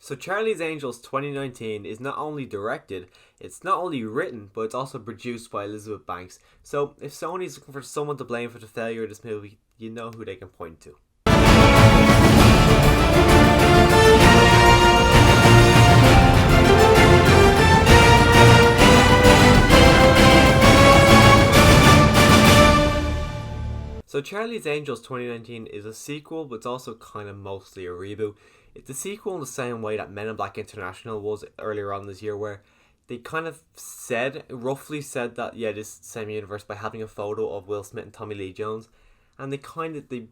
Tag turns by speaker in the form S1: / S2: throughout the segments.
S1: So Charlie's Angels 2019 is not only directed, it's not only written, but it's also produced by Elizabeth Banks. So if Sony's looking for someone to blame for the failure of this movie, you know who they can point to. So Charlie's Angels 2019 is a sequel, but it's also kind of mostly a reboot. It's a sequel in the same way that Men in Black International was earlier on this year, where they kind of roughly said that, yeah, this same universe by having a photo of Will Smith and Tommy Lee Jones. And they do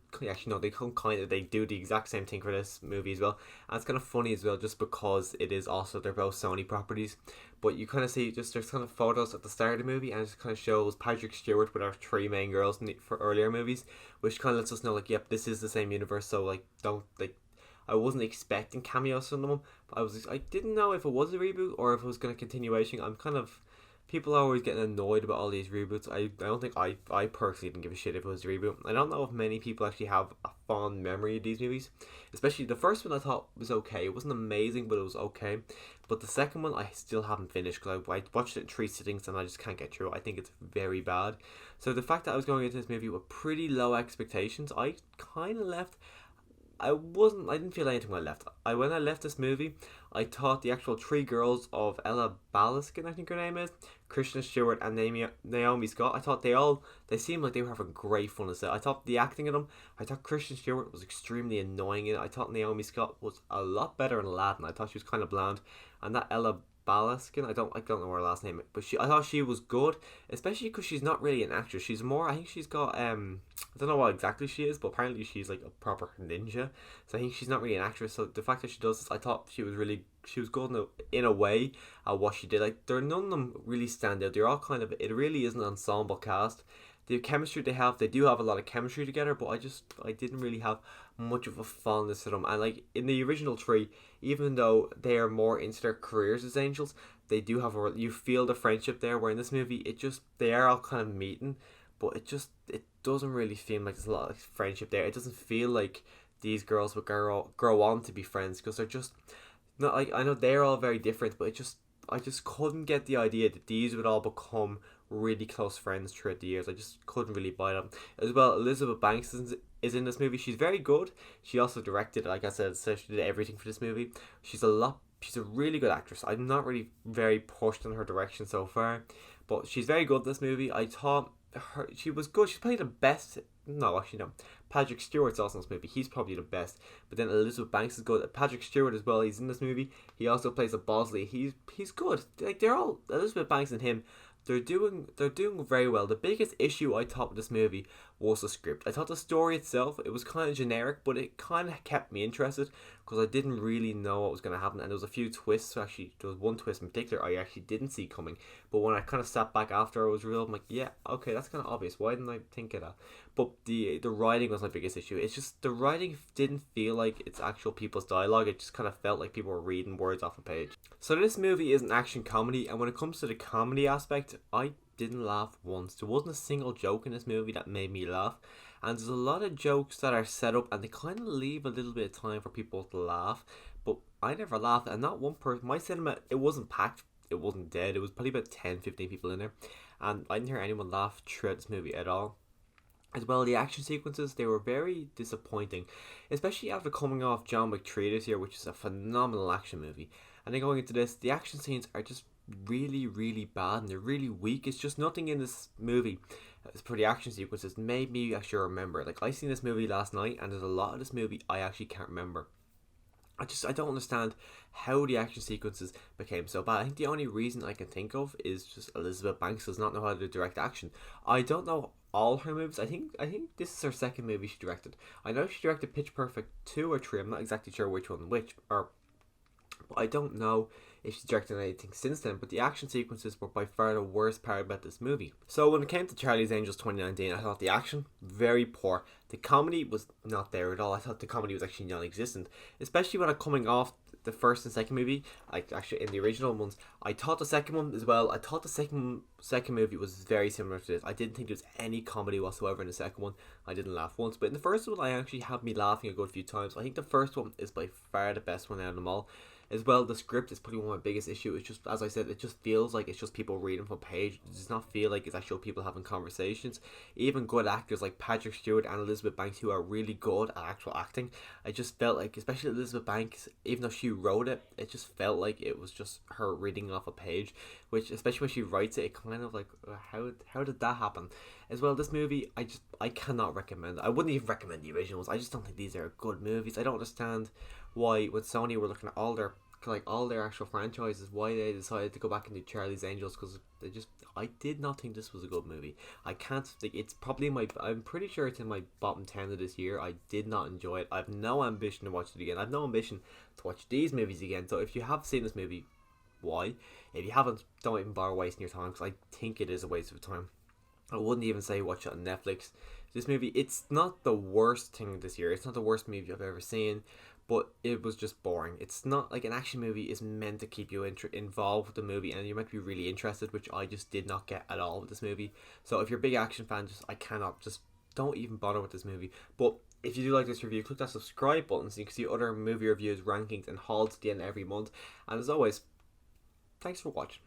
S1: the exact same thing for this movie as well. And it's kind of funny as well, just because it is also, they're both Sony properties. But you kind of see there's kind of photos at the start of the movie, and it just kind of shows Patrick Stewart with our three main girls for earlier movies, which kind of lets us know, like, yep, this is the same universe. So like, don't like. I wasn't expecting cameos from them, but I didn't know if it was a reboot or if it was going to continuation. I'm kind of, people are always getting annoyed about all these reboots. I don't think I personally didn't give a shit if it was a reboot. I don't know if many people actually have a fond memory of these movies. Especially the first one I thought was okay. It wasn't amazing, but it was okay. But the second one I still haven't finished because I watched it in 3 sittings and I just can't get through it. I think it's very bad. So the fact that I was going into this movie with pretty low expectations, I kind of left. I didn't feel anything when I left. When I left this movie, I thought the actual three girls of Ella Balaskin, I think her name is, Kristen Stewart and Naomi Scott, I thought they seemed like they were having great fun as I thought the acting of them, I thought Kristen Stewart was extremely annoying in it. I thought Naomi Scott was a lot better in Aladdin. I thought she was kind of bland. And that Ella Balaskin, I don't know her last name, but I thought she was good, especially because she's not really an actress. She's more, I think she's got I don't know what exactly she is, but apparently she's like a proper ninja. So I think she's not really an actress. So the fact that she does this, I thought she was good in a way at what she did. Like, none of them really stand out. They're all kind of, it really is an ensemble cast. The chemistry they do have a lot of chemistry together, but I didn't really have much of a fondness for them. And like in the original three, even though they are more into their careers as angels, they do have you feel the friendship there. Where in this movie, they are all kind of meeting, but it doesn't really feel like there's a lot of friendship there. It doesn't feel like these girls would grow on to be friends, because they're just not like, I know they're all very different, but I just couldn't get the idea that these would all become really close friends throughout the years. I just couldn't really buy them. As well, Elizabeth Banks is in this movie. She's very good. She also directed, like I said, so she did everything for this movie. She's a really good actress. I'm not really very pushed in her direction so far, but she's very good in this movie. I thought she was good. She's probably the best. No, actually no. Patrick Stewart's also in this movie. He's probably the best. But then Elizabeth Banks is good. Patrick Stewart as well. He's in this movie. He also plays a Bosley. He's good. Like, they're all, Elizabeth Banks and him. They're doing very well. The biggest issue I thought with this movie was the script. I thought the story itself, it was kind of generic, but it kind of kept me interested because I didn't really know what was going to happen. And there was a few twists. Actually, there was one twist in particular I actually didn't see coming. But when I kind of sat back after I was real, I'm like, yeah, okay, that's kind of obvious. Why didn't I think of that? But the writing was my biggest issue. It's just the writing didn't feel like it's actual people's dialogue. It just kind of felt like people were reading words off a page. So this movie is an action comedy, and when it comes to the comedy aspect, I didn't laugh once. There wasn't a single joke in this movie that made me laugh. And there's a lot of jokes that are set up and they kind of leave a little bit of time for people to laugh. But I never laughed, and not one person. My cinema, it wasn't packed. It wasn't dead. It was probably about 10-15 people in there. And I didn't hear anyone laugh throughout this movie at all. As well, the action sequences, they were very disappointing, especially after coming off John Wick 3 this year, which is a phenomenal action movie. And then going into this, the action scenes are just really, really bad, and they're really weak. It's just nothing in this movie for the action sequences made me actually remember. Like, I seen this movie last night, and there's a lot of this movie I actually can't remember. I don't understand how the action sequences became so bad. I think the only reason I can think of is just Elizabeth Banks does not know how to direct action. I don't know all her movies. I think this is her second movie she directed. I know she directed Pitch Perfect 2 or 3. I'm not exactly sure which one but I don't know if she's directed anything since then, but the action sequences were by far the worst part about this movie. So when it came to Charlie's Angels 2019, I thought the action, very poor. The comedy was not there at all. I thought the comedy was actually non-existent, especially when I'm coming off the first and second movie. Like, actually in the original ones, I thought the second one as well. I thought the second movie was very similar to this. I didn't think there was any comedy whatsoever in the second one. I didn't laugh once, but in the first one, I actually had me laughing a good few times. I think the first one is by far the best one out of them all. As well, the script is probably one of my biggest issues. It's just, as I said, it just feels like it's just people reading from a page. It does not feel like it's actual people having conversations. Even good actors like Patrick Stewart and Elizabeth Banks, who are really good at actual acting, I just felt like, especially Elizabeth Banks, even though she wrote it, it just felt like it was just her reading off a page. Which, especially when she writes it, it kind of like, how did that happen? As well, this movie, I cannot recommend. I wouldn't even recommend the originals. I just don't think these are good movies. I don't understand why, when Sony were looking at all their actual franchises, why they decided to go back and do Charlie's Angels, because they just, I did not think this was a good movie. I can't think, it's probably I'm pretty sure it's in my bottom 10 of this year. I did not enjoy it. I have no ambition to watch it again. I have no ambition to watch these movies again. So if you have seen this movie, why? If you haven't, don't even bother wasting your time, because I think it is a waste of time. I wouldn't even say watch it on Netflix. This movie, it's not the worst thing this year. It's not the worst movie I've ever seen, but it was just boring. It's not like an action movie is meant to keep you involved with the movie, and you might be really interested, which I just did not get at all with this movie. So if you're a big action fan, just don't even bother with this movie. But if you do like this review, click that subscribe button so you can see other movie reviews, rankings, and hauls at the end of every month. And as always, thanks for watching.